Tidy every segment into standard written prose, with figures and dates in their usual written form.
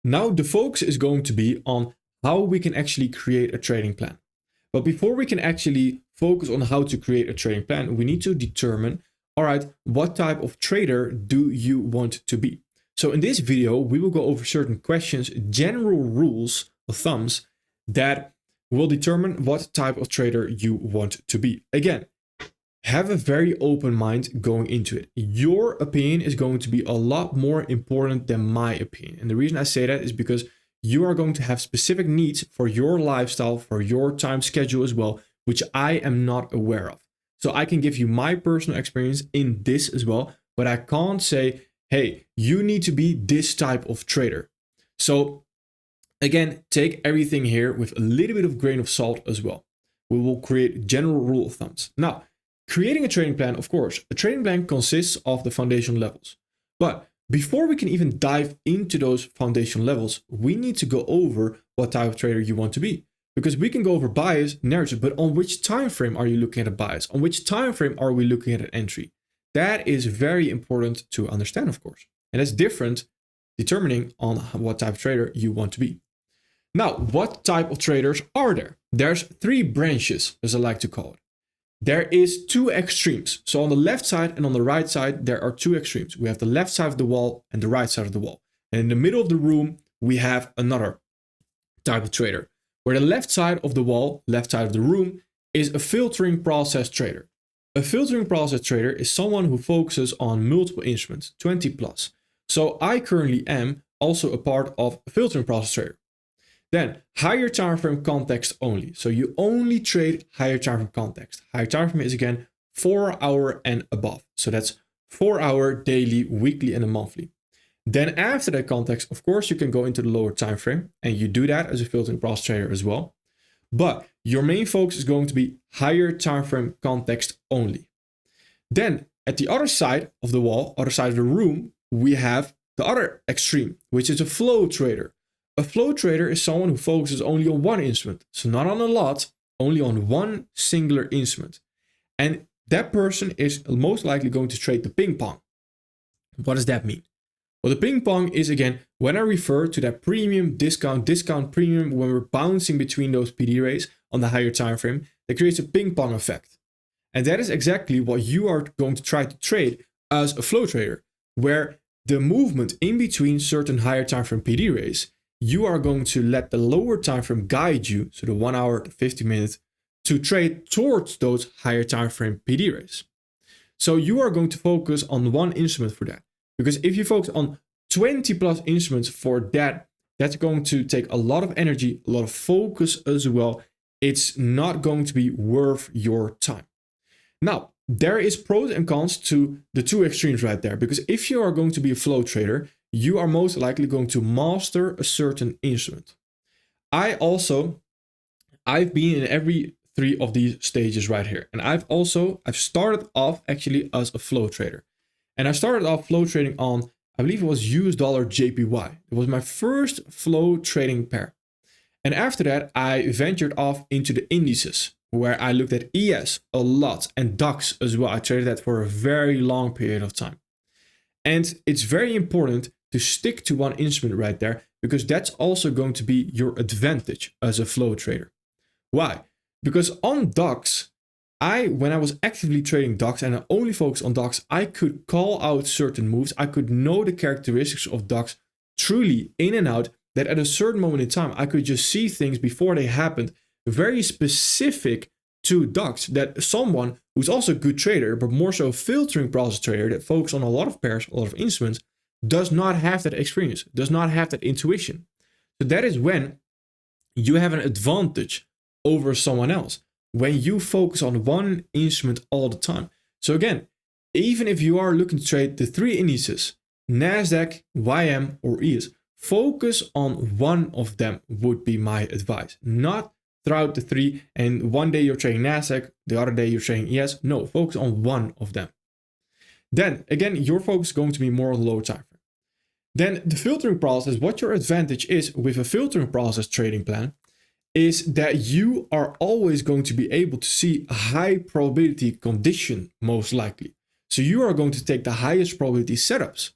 Now the focus is going to be on how we can actually create a trading plan. But before we can actually focus on how to create a trading plan, we need to determine, all right, what type of trader do you want to be? So in this video, we will go over certain questions, general rules of thumbs that will determine what type of trader you want to be. Again, have a very open mind going into it. Your opinion is going to be a lot more important than my opinion. And the reason I say that is because you are going to have specific needs for your lifestyle, for your time schedule as well, which I am not aware of. So I can give you my personal experience in this as well, but I can't say, hey, you need to be this type of trader. So again, take everything here with a little bit of grain of salt as well. We will create general rule of thumbs. Now, creating a trading plan, of course, a trading plan consists of the foundation levels. But before we can even dive into those foundation levels, we need to go over what type of trader you want to be. Because we can go over bias, narrative, but on which time frame are you looking at a bias? On which time frame are we looking at an entry? That is very important to understand, of course. And that's different determining on what type of trader you want to be. Now, what type of traders are there? There's three branches, as I like to call it. There is two extremes. So on the left side and on the right side, there are two extremes. We have the left side of the wall and the right side of the wall. And in the middle of the room, we have another type of trader, where the left side of the wall, left side of the room, is a filtering process trader. A filtering process trader is someone who focuses on multiple instruments, 20 plus. So I currently am also a part of a filtering process trader. Then higher time frame context only. So you only trade higher time frame context. Higher time frame is again 4 hour and above. So that's 4 hour, daily, weekly, and a monthly. Then after that context, of course, you can go into the lower time frame, and you do that as a filtering process trader as well. But your main focus is going to be higher time frame context only. Then at the other side of the wall, other side of the room, we have the other extreme, which is a flow trader. A flow trader is someone who focuses only on one instrument. So not on a lot, only on one singular instrument. And that person is most likely going to trade the ping pong. What does that mean? Well, the ping pong is, again, when I refer to that premium, discount, premium, when we're bouncing between those PD rates on the higher time frame, that creates a ping pong effect. And that is exactly what you are going to try to trade as a flow trader, where the movement in between certain higher time frame PD rates, you are going to let the lower time frame guide you, so the 1 hour, the 50 minutes, to trade towards those higher time frame PD rates. So you are going to focus on one instrument for that. Because if you focus on 20 plus instruments for that, that's going to take a lot of energy, a lot of focus as well. It's not going to be worth your time. Now, there is pros and cons to the two extremes right there. Because if you are going to be a flow trader, you are most likely going to master a certain instrument. I've been in every three of these stages right here. And I've started off actually as a flow trader. And I started off flow trading on, I believe it was US dollar JPY. It was my first flow trading pair. And after that, I ventured off into the indices, where I looked at ES a lot and DAX as well. I traded that for a very long period of time. And it's very important to stick to one instrument right there, because that's also going to be your advantage as a flow trader. Why? Because on DAX, when I was actively trading DAX and I only focused on DAX, I could call out certain moves. I could know the characteristics of DAX truly in and out, that at a certain moment in time, I could just see things before they happened, very specific to DAX, that someone who's also a good trader, but more so a filtering process trader that focuses on a lot of pairs, a lot of instruments, does not have that experience, does not have that intuition. So that is when you have an advantage over someone else, when you focus on one instrument all the time. So again, even if you are looking to trade the three indices, NASDAQ, YM, or ES, focus on one of them would be my advice. Not throughout the three, and one day you're trading NASDAQ, the other day you're trading ES. No, focus on one of them. Then again, your focus is going to be more on the lower time frame. Then the filtering process, what your advantage is with a filtering process trading plan, is that you are always going to be able to see a high probability condition, most likely. So you are going to take the highest probability setups,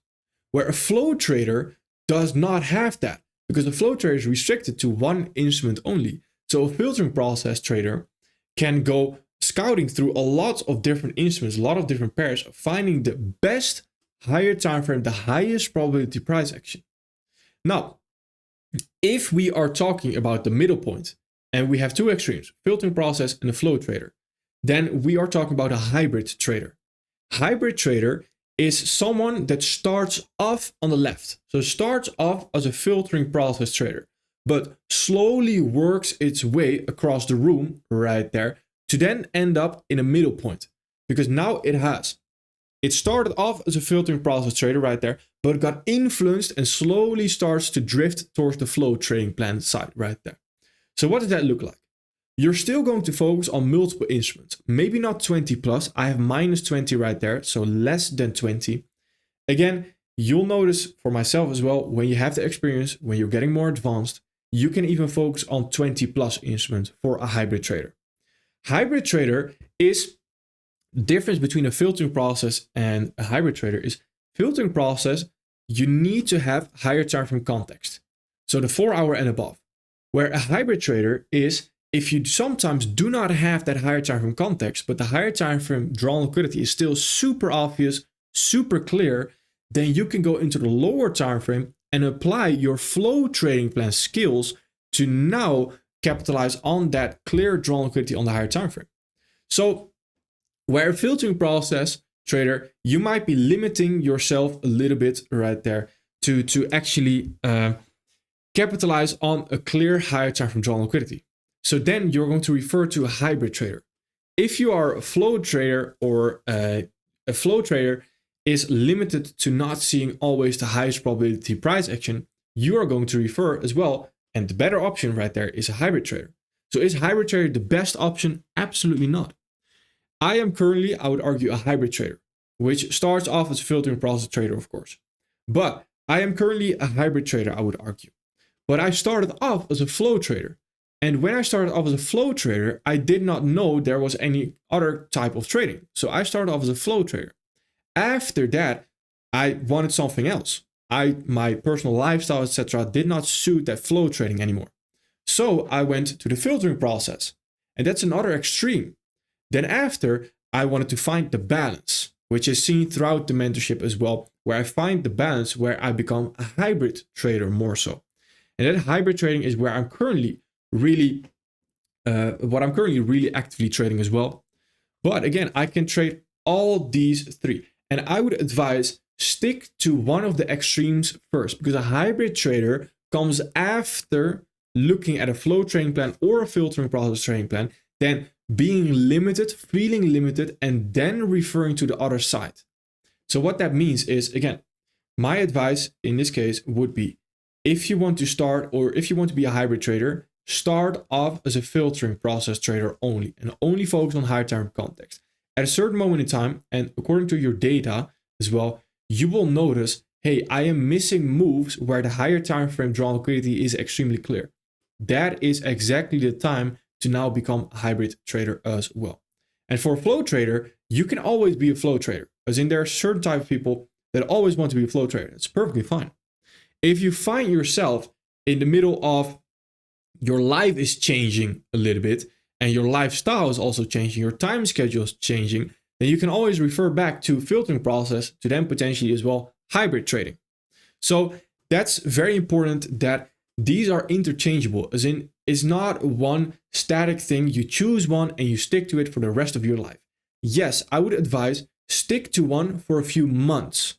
where a flow trader does not have that. because the flow trader is restricted to one instrument only. So a filtering process trader can go scouting through a lot of different instruments, a lot of different pairs, finding the best higher time frame, the highest probability price action. Now, if we are talking about the middle point and we have two extremes, filtering process and a flow trader, then we are talking about a hybrid trader. Hybrid trader is someone that starts off on the left. So starts off as a filtering process trader, but slowly works its way across the room right there to then end up in a middle point. Because now it started off as a filtering process trader right there, but it got influenced and slowly starts to drift towards the flow trading plan side right there. So what does that look like? You're still going to focus on multiple instruments, maybe not 20 plus. I have minus 20 right there, so less than 20. Again, you'll notice for myself as well, when you have the experience, when you're getting more advanced, you can even focus on 20 plus instruments for a hybrid trader. Hybrid trader is the difference between a filtering process and a hybrid trader is filtering process, you need to have higher time frame context. So the 4 hour and above, where a hybrid trader is if you sometimes do not have that higher time frame context, but the higher time frame drawn liquidity is still super obvious, super clear, then you can go into the lower time frame and apply your flow trading plan skills to now capitalize on that clear drawn liquidity on the higher time frame. So where a filtering process trader, you might be limiting yourself a little bit right there to actually capitalize on a clear higher time frame drawn liquidity. So then you're going to refer to a hybrid trader. If you are a flow trader or a flow trader is limited to not seeing always the highest probability price action, you are going to refer as well. And the better option right there is a hybrid trader. So is hybrid trader the best option? Absolutely not. I am currently, I would argue, a hybrid trader, which starts off as a filtering process trader, of course. But I am currently a hybrid trader, I would argue. But I started off as a flow trader. And when I started off as a flow trader, I did not know there was any other type of trading. So I started off as a flow trader. After that, I wanted something else. My personal lifestyle, etc., did not suit that flow trading anymore. So I went to the filtering process. And that's another extreme. Then after, I wanted to find the balance, which is seen throughout the mentorship as well, where I find the balance where I become a hybrid trader more so. And that hybrid trading is where I'm currently really actively trading as well. But again, I can trade all these three. And I would advise stick to one of the extremes first, because a hybrid trader comes after looking at a flow trading plan or a filtering process trading plan, then being limited, feeling limited, and then referring to the other side. So what that means is, again, my advice in this case would be, if you want to start or if you want to be a hybrid trader, start off as a filtering process trader only and only focus on higher time context. At a certain moment in time, and according to your data as well, you will notice, hey, I am missing moves where the higher time frame drawn liquidity is extremely clear. That is exactly the time to now become a hybrid trader as well. And for a flow trader, you can always be a flow trader, as in there are certain type of people that always want to be a flow trader. It's perfectly fine. If you find yourself in the middle of your life is changing a little bit and your lifestyle is also changing, your time schedule is changing, then you can always refer back to filtering process to then potentially as well hybrid trading. So that's very important that these are interchangeable, as in it's not one static thing. You choose one and you stick to it for the rest of your life. Yes, I would advise stick to one for a few months.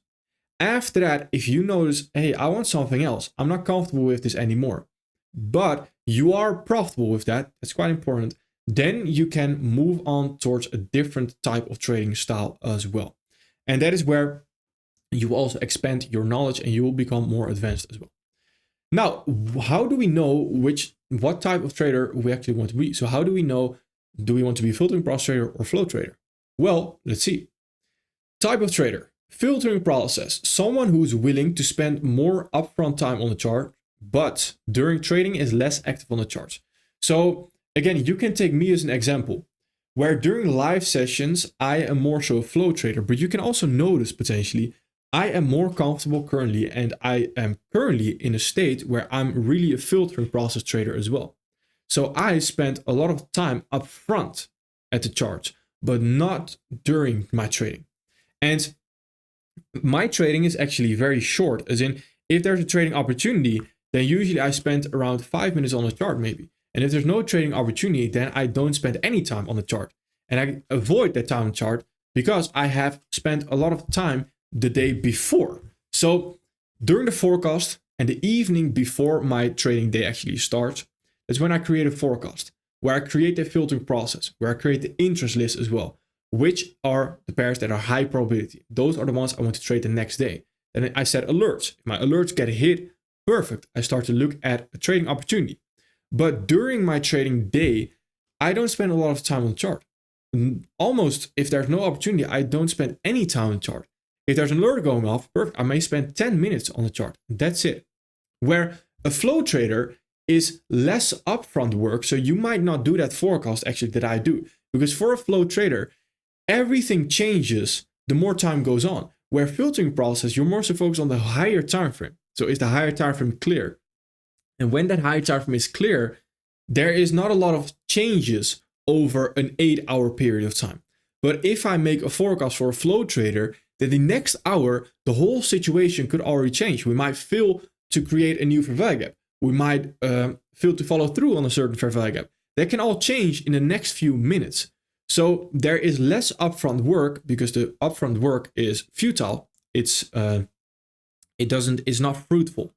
After that, if you notice, hey, I want something else, I'm not comfortable with this anymore, but you are profitable with that, that's quite important, then you can move on towards a different type of trading style as well. And that is where you will also expand your knowledge and you will become more advanced as well. Now, how do we know what type of trader we actually want to be? So how do we know, do we want to be a filtering process trader or flow trader? Well, let's see. Type of trader, filtering process, someone who's willing to spend more upfront time on the chart, but during trading is less active on the charts. So again, you can take me as an example, where during live sessions, I am more so a flow trader, but you can also notice potentially I am more comfortable currently, and I am currently in a state where I'm really a filtering process trader as well. So I spent a lot of time up front at the charts, but not during my trading. And my trading is actually very short, as in, if there's a trading opportunity, then usually I spend around 5 minutes on the chart maybe. And if there's no trading opportunity, then I don't spend any time on the chart. And I avoid that time on the chart because I have spent a lot of time the day before. So during the forecast and the evening before my trading day actually starts, is when I create a forecast, where I create the filtering process, where I create the interest list as well, which are the pairs that are high probability. Those are the ones I want to trade the next day. Then I set alerts. If my alerts get hit, perfect. I start to look at a trading opportunity. But during my trading day, I don't spend a lot of time on the chart. Almost, if there's no opportunity, I don't spend any time on the chart. If there's an alert going off, perfect. I may spend 10 minutes on the chart. That's it. Where a flow trader is less upfront work, so you might not do that forecast actually that I do. Because for a flow trader, everything changes the more time goes on. Where filtering process, you're more so focused on the higher time frame. So is the higher time frame clear? And when that higher time frame is clear, there is not a lot of changes over an 8-hour period of time. But if I make a forecast for a flow trader, then the next hour, the whole situation could already change. We might fail to create a new fair value gap. We might fail to follow through on a certain fair value gap. That can all change in the next few minutes. So there is less upfront work because the upfront work is futile. It's not fruitful.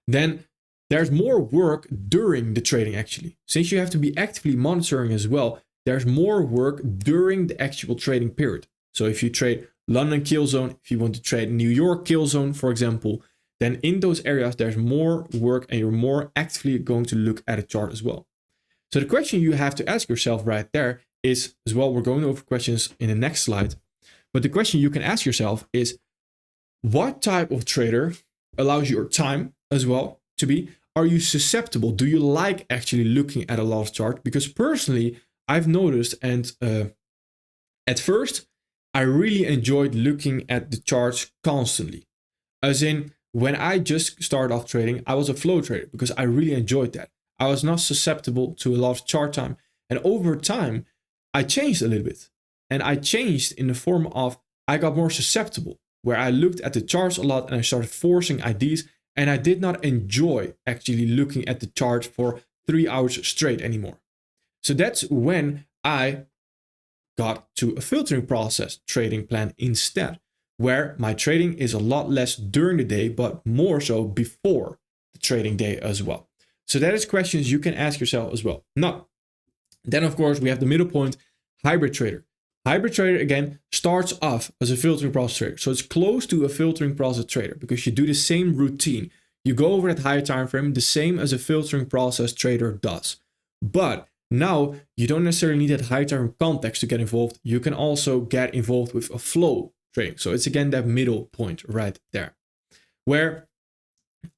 Then there's more work during the trading actually. Since you have to be actively monitoring as well, there's more work during the actual trading period. So if you trade London kill zone, if you want to trade New York kill zone, for example, then in those areas there's more work and you're more actively going to look at a chart as well. So the question you have to ask yourself right there is, as well, we're going over questions in the next slide, but the question you can ask yourself is, what type of trader allows your time as well to be? Are you susceptible? Do you like actually looking at a lot of chart? Because personally, I've noticed, and at first, I really enjoyed looking at the charts constantly. As in, when I just started off trading, I was a flow trader because I really enjoyed that. I was not susceptible to a lot of chart time. And over time, I changed a little bit. And I changed in the form of, I got more susceptible, where I looked at the charts a lot and I started forcing IDs. And I did not enjoy actually looking at the chart for 3 hours straight anymore. So that's when I got to a filtering process trading plan instead, where my trading is a lot less during the day, but more so before the trading day as well. So that is questions you can ask yourself as well. Now, then of course we have the middle point, hybrid trader. Hybrid trader again starts off as a filtering process trader. So it's close to a filtering process trader because you do the same routine. You go over that higher time frame the same as a filtering process trader does. But now you don't necessarily need that high time context to get involved. You can also get involved with a flow trading. So it's again that middle point right there, where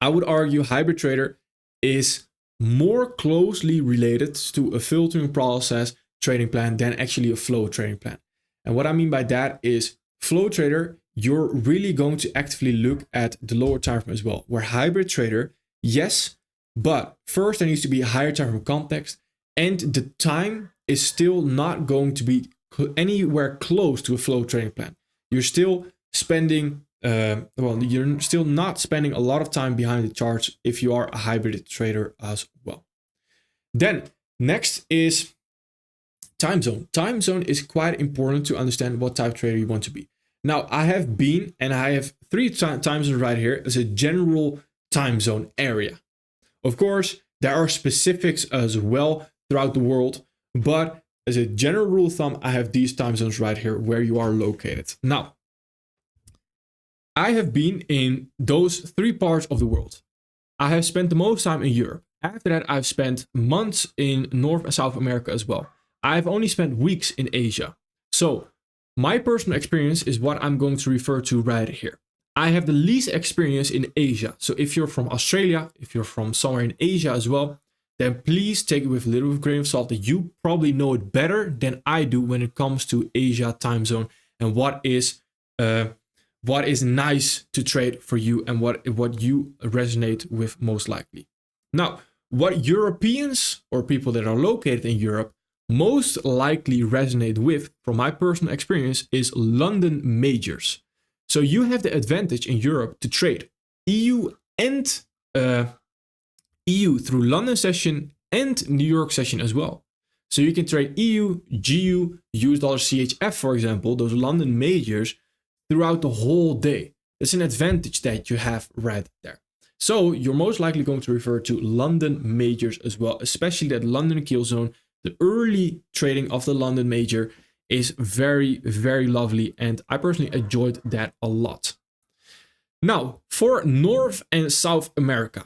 I would argue hybrid trader is more closely related to a filtering process trading plan than actually a flow trading plan. And what I mean by that is flow trader, you're really going to actively look at the lower time frame as well. Where hybrid trader, yes, but first there needs to be a higher time frame context, and the time is still not going to be anywhere close to a flow trading plan. You're still spending, you're still not spending a lot of time behind the charts if you are a hybrid trader as well. Then next is time zone. Time zone is quite important to understand what type of trader you want to be. Now, I have been, and I have 3 time zones right here as a general time zone area. Of course, there are specifics as well throughout the world, but as a general rule of thumb, I have these time zones right here where you are located. Now, I have been in those 3 parts of the world. I have spent the most time in Europe. After that, I've spent months in North and South America as well. I've only spent weeks in Asia. So my personal experience is what I'm going to refer to right here. I have the least experience in Asia. So if you're from Australia, if you're from somewhere in Asia as well, then please take it with a little bit of grain of salt that you probably know it better than I do when it comes to Asia time zone and what is what is nice to trade for you and what you resonate with most likely. Now, what Europeans or people that are located in Europe most likely resonate with, from my personal experience, is London majors. So you have the advantage in Europe to trade EU and EU through London session and New York session as well. So you can trade EU, GU, US dollar CHF, for example, those London majors throughout the whole day. That's an advantage that you have right there. So you're most likely going to refer to London majors as well, especially that London kill zone. The early trading of the London major is very, very lovely, and I personally enjoyed that a lot. Now, for North and South America,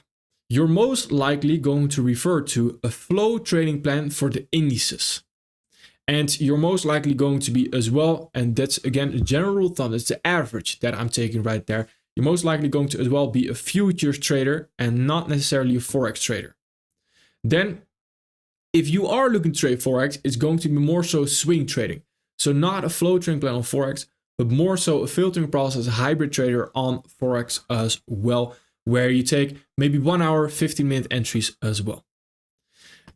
you're most likely going to refer to a flow trading plan for the indices. And you're most likely going to be as well, and that's again a general rule of thumb, it's the average that I'm taking right there. You're most likely going to as well be a futures trader and not necessarily a Forex trader. Then, if you are looking to trade Forex, it's going to be more so swing trading. So not a flow trading plan on Forex, but more so a filtering process, hybrid trader on Forex as well, where you take maybe 1 hour, 15-minute entries as well.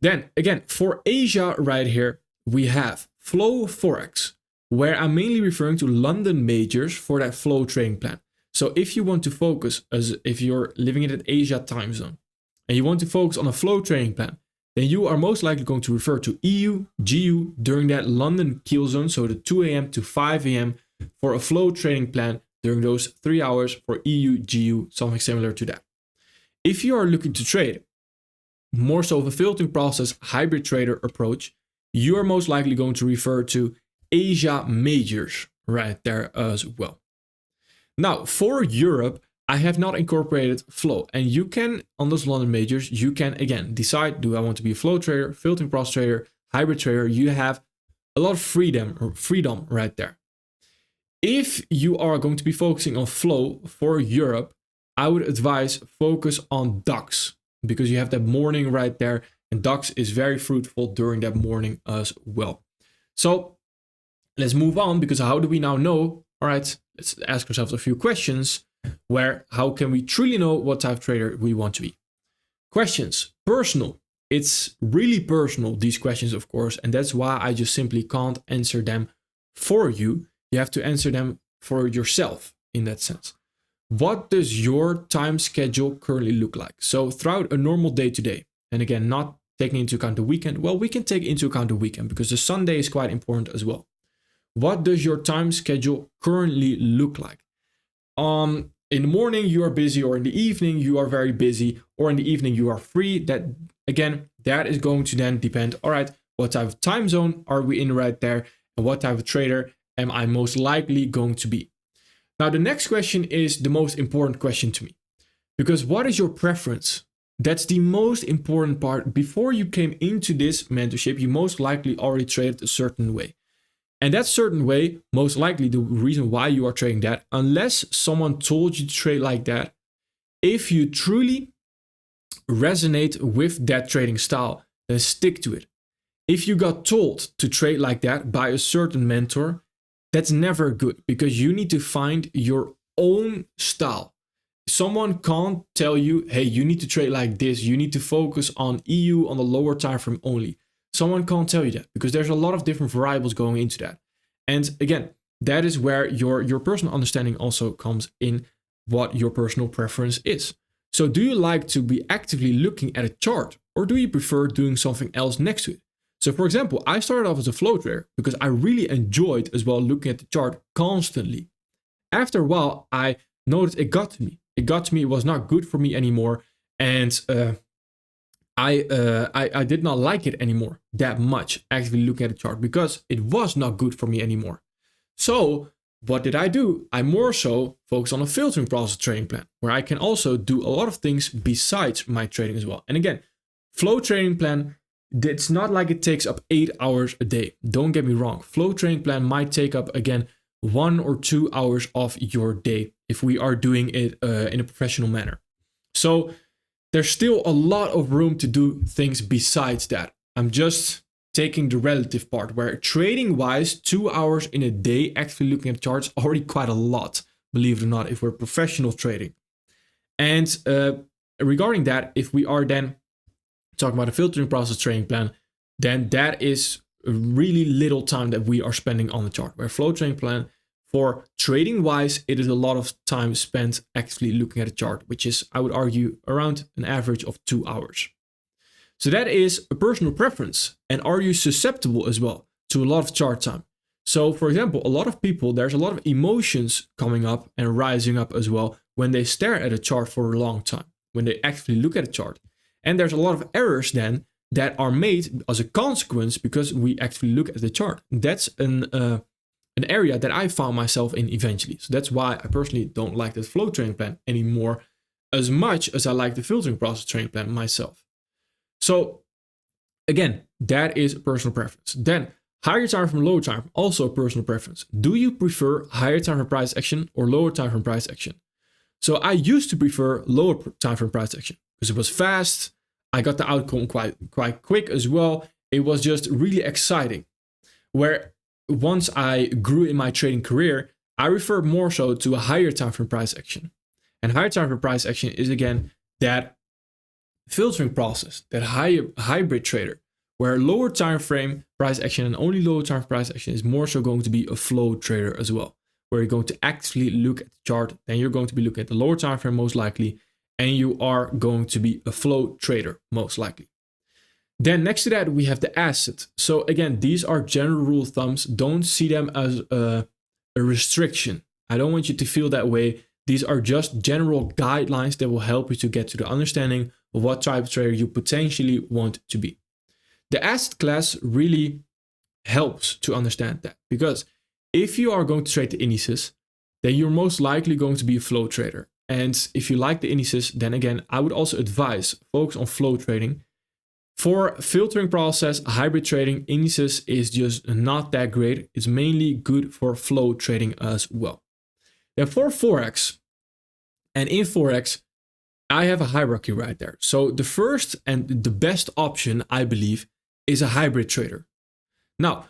Then again, for Asia right here, we have flow Forex, where I'm mainly referring to London majors for that flow trading plan. So if you want to focus, as if you're living in an Asia time zone, and you want to focus on a flow trading plan, then you are most likely going to refer to EU, GU during that London kill zone, so the 2 a.m. to 5 a.m. for a flow trading plan during those 3 hours for EU, GU, something similar to that. If you are looking to trade more so of a filtering process, hybrid trader approach, you are most likely going to refer to Asia majors right there as well. Now, for Europe, I have not incorporated flow, and you can, on those London majors, you can again decide, do I want to be a flow trader, filtering process trader, hybrid trader? You have a lot of freedom right there. If you are going to be focusing on flow for Europe, I would advise focus on DAX, because you have that morning right there, and DAX is very fruitful during that morning as well. So let's move on, because how do we now know? All right, let's ask ourselves a few questions where how can we truly know what type of trader we want to be? Questions, personal. It's really personal, these questions, of course, and that's why I just simply can't answer them for you. You have to answer them for yourself in that sense. What does your time schedule currently look like? So throughout a normal day to day, and again, not taking into account the weekend. Well, we can take into account the weekend because the Sunday is quite important as well. What does your time schedule currently look like? In the morning you are busy, or in the evening you are very busy, or in the evening you are free. That again, that is going to then depend, all right, what type of time zone are we in right there, and what type of trader am I most likely going to be? Now, the next question is the most important question to me, because what is your preference? That's the most important part. Before you came into this mentorship, you most likely already traded a certain way. And that certain way, most likely the reason why you are trading that, unless someone told you to trade like that, if you truly resonate with that trading style, then stick to it. If you got told to trade like that by a certain mentor, that's never good, because you need to find your own style. Someone can't tell you, hey, you need to trade like this. You need to focus on EU on the lower time frame only. Someone can't tell you that, because there's a lot of different variables going into that. And again, that is where your personal understanding also comes in, what your personal preference is. So do you like to be actively looking at a chart, or do you prefer doing something else next to it? So for example, I started off as a flow trader because I really enjoyed as well looking at the chart constantly. After a while, I noticed it got to me. It was not good for me anymore. And I did not like it anymore that much, actually looking at the chart, because it was not good for me anymore. So what did I do? I more so focused on a filtering process trading plan, where I can also do a lot of things besides my trading as well. And again, flow trading plan, it's not like it takes up 8 hours a day. Don't get me wrong. Flow trading plan might take up, again, 1 or 2 hours of your day if we are doing it in a professional manner. So there's still a lot of room to do things besides that. I'm just taking the relative part, where trading wise, 2 hours in a day actually looking at charts already quite a lot. believe it or not, if we're professional trading. And regarding that, if we are then talking about a filtering process trading plan, then that is really little time that we are spending on the chart. Where flow trading plan, for trading wise, it is a lot of time spent actually looking at a chart, which is, I would argue, around an average of 2 hours. So that is a personal preference. And are you susceptible as well to a lot of chart time? So for example, a lot of people, there's a lot of emotions coming up and rising up as well when they stare at a chart for a long time, when they actually look at a chart. And there's a lot of errors then that are made as a consequence because we actually look at the chart. That's an area that I found myself in eventually. So that's why I personally don't like the flow trading plan anymore as much as I like the filtering process trading plan myself. So again, that is a personal preference. Then higher time from lower time, also a personal preference. Do you prefer higher time from price action or lower time from price action? So I used to prefer lower time from price action because it was fast. I got the outcome quite quick as well. It was just really exciting. Where once I grew in my trading career, I refer more so to a higher time frame price action. And higher time frame price action is again that filtering process, that hybrid trader, where lower time frame price action and only lower time frame price action is more so going to be a flow trader as well, where you're going to actually look at the chart, then you're going to be looking at the lower time frame most likely, and you are going to be a flow trader most likely. Then next to that, we have the asset. So again, these are general rule of thumbs. Don't see them as a restriction. I don't want you to feel that way. These are just general guidelines that will help you to get to the understanding of what type of trader you potentially want to be. The asset class really helps to understand that, because if you are going to trade the indices, then you're most likely going to be a flow trader. And if you like the indices, then again, I would also advise focus on flow trading. For filtering process, hybrid trading, indices is just not that great. It's mainly good for flow trading as well. Then for Forex, and in Forex, I have a hierarchy right there. So the first and the best option, I believe, is a hybrid trader. Now,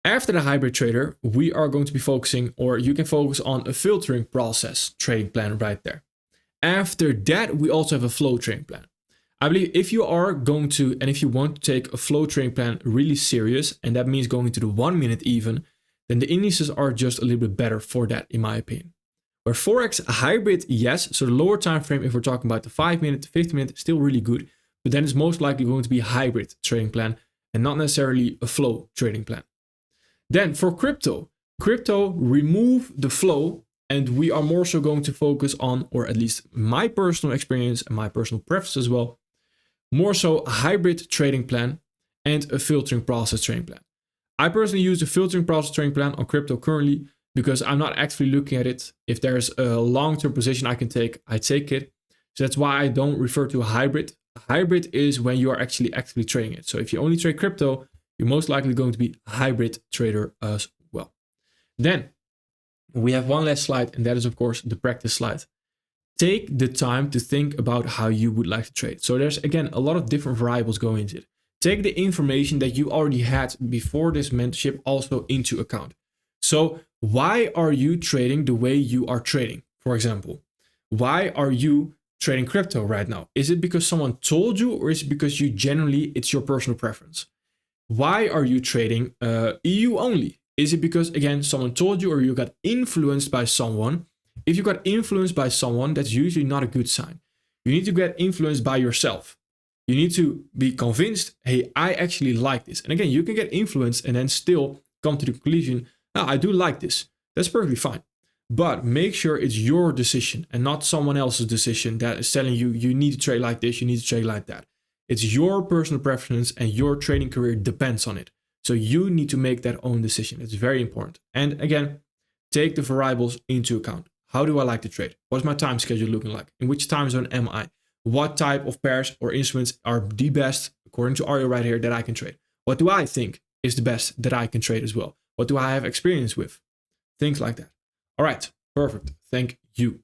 after the hybrid trader, we are going to be focusing, or you can focus on a filtering process trading plan right there. After that, we also have a flow trading plan. I believe if you are going to, and if you want to take a flow trading plan really serious, and that means going into the 1 minute even, then the indices are just a little bit better for that, in my opinion. Where Forex hybrid, yes, so the lower time frame, if we're talking about the 5 minute, 50 minute, still really good, but then it's most likely going to be a hybrid trading plan and not necessarily a flow trading plan. Then for crypto, remove the flow, and we are more so going to focus on, or at least my personal experience and my personal preference as well, more so a hybrid trading plan and a filtering process trading plan. I personally use the filtering process trading plan on crypto currently because I'm not actually looking at it. If there's a long-term position I can take, I take it. So that's why I don't refer to a hybrid. A hybrid is when you are actually actively trading it. So if you only trade crypto, you're most likely going to be a hybrid trader as well. Then we have one last slide, and that is of course the practice slide. Take the time to think about how you would like to trade. So there's again a lot of different variables going into it. Take the information that you already had before this mentorship also into account. So why are you trading the way you are trading? For example, why are you trading crypto right now? Is it because someone told you, or is it because you generally, it's your personal preference? Why are you trading EU only? Is it because, again, someone told you, or you got influenced by someone? If you got influenced by someone, that's usually not a good sign. You need to get influenced by yourself. You need to be convinced, hey, I actually like this. And again, you can get influenced and then still come to the conclusion, oh, I do like this. That's perfectly fine. But make sure it's your decision and not someone else's decision that is telling you, you need to trade like this, you need to trade like that. It's your personal preference and your trading career depends on it. So you need to make that own decision. It's very important. And again, take the variables into account. How do I like to trade? What's my time schedule looking like? In which time zone am I? What type of pairs or instruments are the best, according to Arjoio right here, that I can trade? What do I think is the best that I can trade as well? What do I have experience with? Things like that. All right, perfect. Thank you.